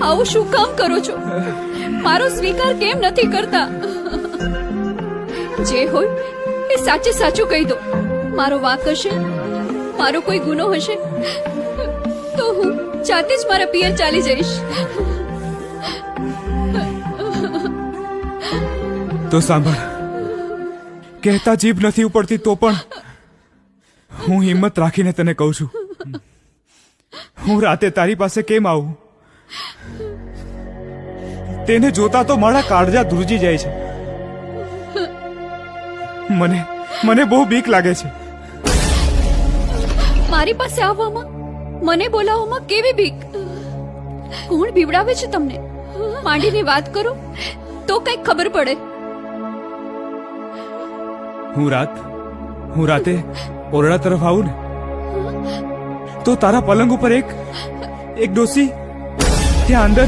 આવું શું કામ કરો છો? મારો સ્વીકાર કેમ નથી કરતા? જે હોય એ સાચે સાચું કહી દો. મારો વાંક હશે, મારો કોઈ ગુનો હશે તો હું જાતે જ મારા પિયર ચાલી જઈશ. તો સાંભળ, કહેતા જીભ નથી ઉપડતી તો પણ હું હિંમત રાખીને તને કહું છું, હું રાતે તારી પાસે કેમ આવું? તેને જોતા તો મારા કાળજા ધ્રુજી જાય છે. મને બહુ બીક લાગે છે. મારી પાસે આવવામાં, મને બોલાવવામાં કેવી બીક? કોણ બીવડાવે છે તમને? માંડીની વાત કરો તો કઈક ખબર પડે. હું રાતે ઓરડા તરફ આવું ને તો તારા પલંગ ઉપર એક ડોસી ત્યાં અંદર